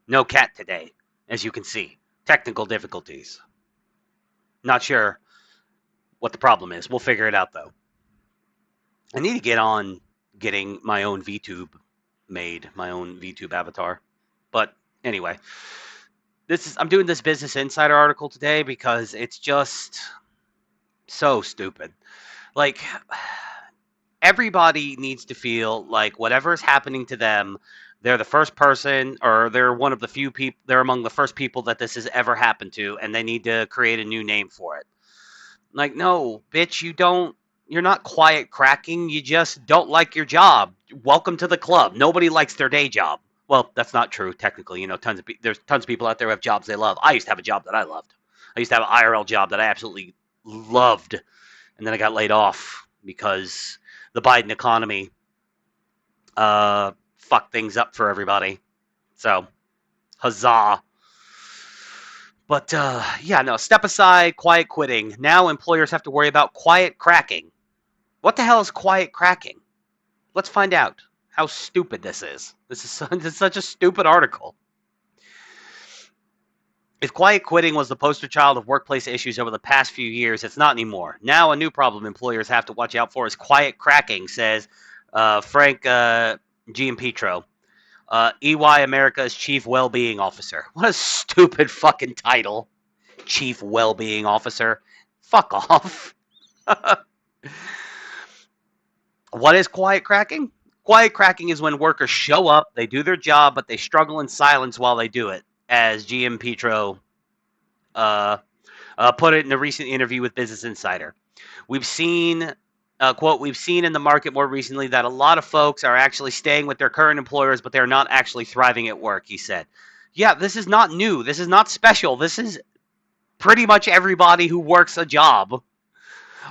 No cat today, as you can see. Technical difficulties. Not sure what the problem is. We'll figure it out though. I need to get on getting my own VTube made, my own VTube avatar. But anyway, I'm doing this Business Insider article today because it's just so stupid. Like everybody needs to feel like whatever is happening to them, they're the first person or they're one of the few people, they're among the first people that this has ever happened to, and they need to create a new name for it. Like, no, bitch, you're not quiet cracking. You just don't like your job. Welcome to the club. Nobody likes their day job. Well, that's not true technically. There's tons of people out there who have jobs they love. I used to have a job that I loved. I used to have an IRL job that I absolutely loved, and then I got laid off because the Biden economy fucked things up for everybody. So, huzzah. But yeah, no, step aside, quiet quitting. Now employers have to worry about quiet cracking. What the hell is quiet cracking? Let's find out how stupid this is. This is such a stupid article. If quiet quitting was the poster child of workplace issues over the past few years, it's not anymore. Now, a new problem employers have to watch out for is quiet cracking, says Frank Giampetro, EY America's Chief Wellbeing Officer. What a stupid fucking title. Chief Wellbeing Officer. Fuck off. What is quiet cracking? Quiet cracking is when workers show up, they do their job, but they struggle in silence while they do it, as Giampetro uh, put it in a recent interview with Business Insider. We've seen, quote, we've seen in the market more recently that a lot of folks are actually staying with their current employers, but they're not actually thriving at work, he said. Yeah, this is not new. This is not special. This is pretty much everybody who works a job.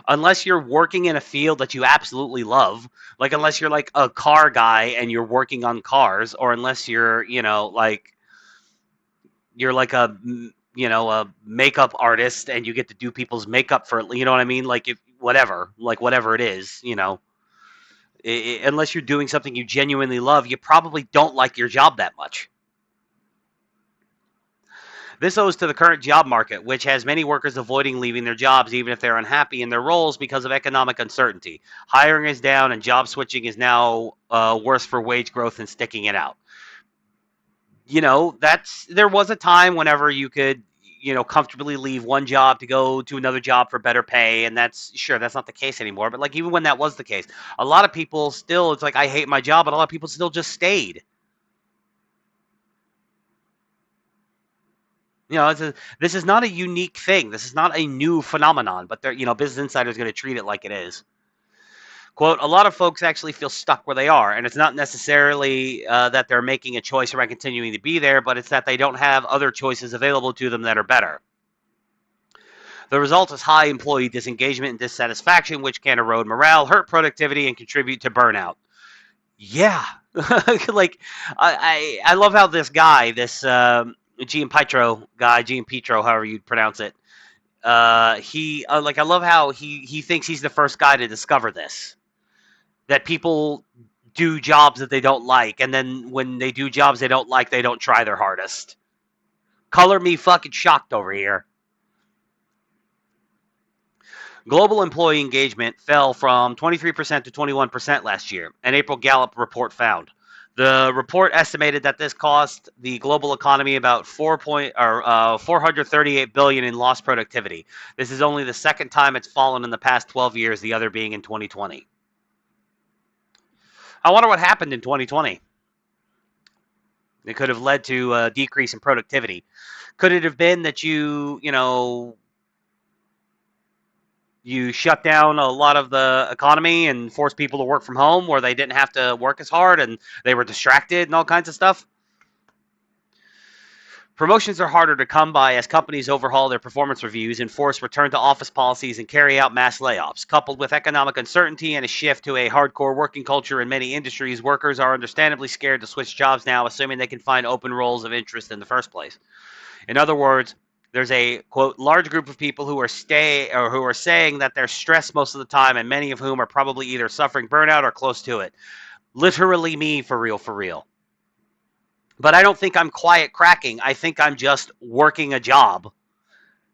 Unless you're working in a field that you absolutely love, like unless you're like a car guy and you're working on cars, or unless you're, you're like a makeup artist and you get to do people's makeup for, you know what I mean? Like if whatever it is, unless you're doing something you genuinely love, you probably don't like your job that much. This owes to the current job market, which has many workers avoiding leaving their jobs even if they're unhappy in their roles because of economic uncertainty. Hiring is down, and job switching is now worse for wage growth than sticking it out. There was a time whenever you could, comfortably leave one job to go to another job for better pay, and that's not the case anymore. But like even when that was the case, a lot of people still, it's like I hate my job, but a lot of people still just stayed. This is not a unique thing. This is not a new phenomenon, but Business Insider is going to treat it like it is. Quote, a lot of folks actually feel stuck where they are, and it's not necessarily that they're making a choice around continuing to be there, but it's that they don't have other choices available to them that are better. The result is high employee disengagement and dissatisfaction, which can erode morale, hurt productivity, and contribute to burnout. Yeah. Like, I love how this guy, this Giampetro, however you pronounce it, I love how he thinks he's the first guy to discover this. That people do jobs that they don't like, and then when they do jobs they don't like, they don't try their hardest. Color me fucking shocked over here. Global employee engagement fell from 23% to 21% last year, an April Gallup report found. The report estimated that this cost the global economy about 438 billion in lost productivity. This is only the second time it's fallen in the past 12 years, the other being in 2020. I wonder what happened in 2020. It could have led to a decrease in productivity. Could it have been that you shut down a lot of the economy and forced people to work from home where they didn't have to work as hard and they were distracted and all kinds of stuff? Promotions are harder to come by as companies overhaul their performance reviews, enforce return to office policies, and carry out mass layoffs. Coupled with economic uncertainty and a shift to a hardcore working culture in many industries, workers are understandably scared to switch jobs now, assuming they can find open roles of interest in the first place. In other words, there's a quote large group of people who are saying that they're stressed most of the time, and many of whom are probably either suffering burnout or close to it. Literally me, for real, for real. But I don't think I'm quiet cracking. I think I'm just working a job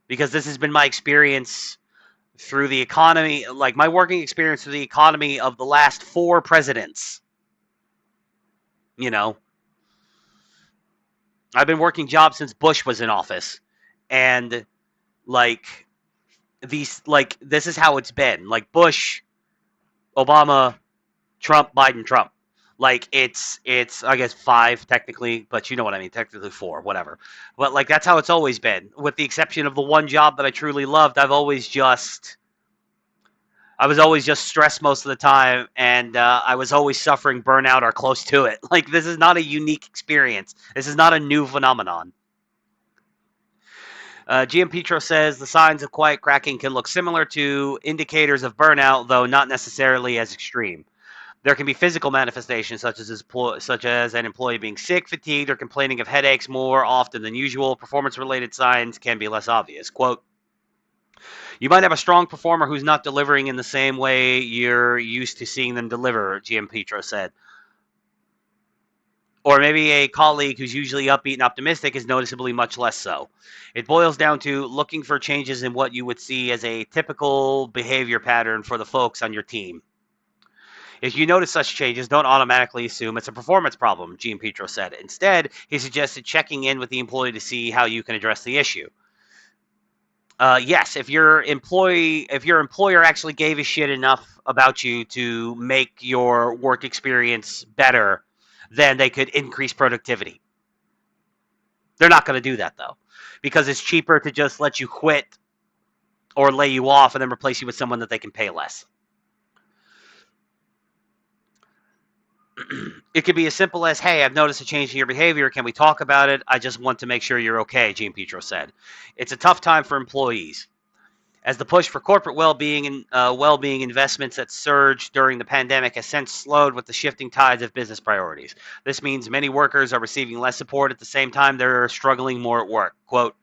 because this has been my experience through the economy, like my working experience through the economy of the last 4 presidents. You know, I've been working jobs since Bush was in office, and like this is how it's been. Like Bush, Obama, Trump, Biden, Trump. Like it's I guess 5 technically, but you know what I mean. Technically 4, whatever. But like that's how it's always been. With the exception of the one job that I truly loved, I was always just stressed most of the time, and I was always suffering burnout or close to it. Like this is not a unique experience. This is not a new phenomenon. GM Petro says the signs of quiet cracking can look similar to indicators of burnout, though not necessarily as extreme. There can be physical manifestations such as an employee being sick, fatigued, or complaining of headaches more often than usual. Performance-related signs can be less obvious. Quote, you might have a strong performer who's not delivering in the same way you're used to seeing them deliver, GM Petro said. Or maybe a colleague who's usually upbeat and optimistic is noticeably much less so. It boils down to looking for changes in what you would see as a typical behavior pattern for the folks on your team. If you notice such changes, don't automatically assume it's a performance problem, Gene Petro said. Instead, he suggested checking in with the employee to see how you can address the issue. Yes, if your employer actually gave a shit enough about you to make your work experience better, then they could increase productivity. They're not going to do that though, because it's cheaper to just let you quit or lay you off and then replace you with someone that they can pay less. It could be as simple as, hey, I've noticed a change in your behavior. Can we talk about it? I just want to make sure you're okay, Gene Petro said. It's a tough time for employees. As the push for corporate well-being and well-being investments that surged during the pandemic has since slowed with the shifting tides of business priorities. This means many workers are receiving less support at the same time they're struggling more at work. Quote,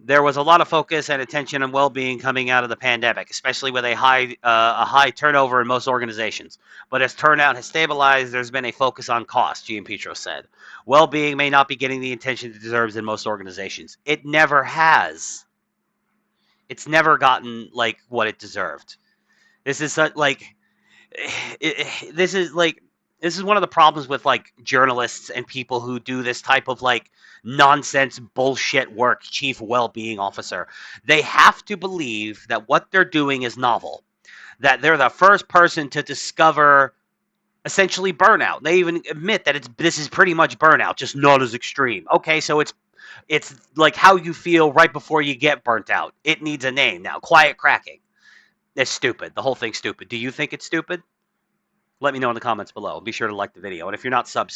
there was a lot of focus and attention on well-being coming out of the pandemic, especially with a high turnover in most organizations. But as turnout has stabilized, there's been a focus on cost, Gene Petro said. Well-being may not be getting the attention it deserves in most organizations. It never has. It's never gotten like what it deserved. This is like this is like this is one of the problems with like journalists and people who do this type of like nonsense bullshit work, chief well-being officer. They have to believe that what they're doing is novel, that they're the first person to discover essentially burnout. They even admit that this is pretty much burnout, just not as extreme. Okay, so it's like how you feel right before you get burnt out. It needs a name now. Quiet cracking. It's stupid. The whole thing's stupid. Do you think it's stupid? Let me know in the comments below. Be sure to like the video. And if you're not sub.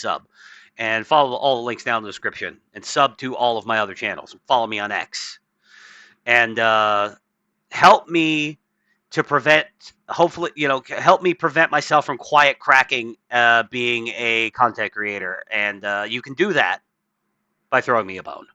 And follow all the links down in the description. And sub to all of my other channels. Follow me on X. And help me to prevent, hopefully, help me prevent myself from quiet cracking being a content creator. And you can do that by throwing me a bone.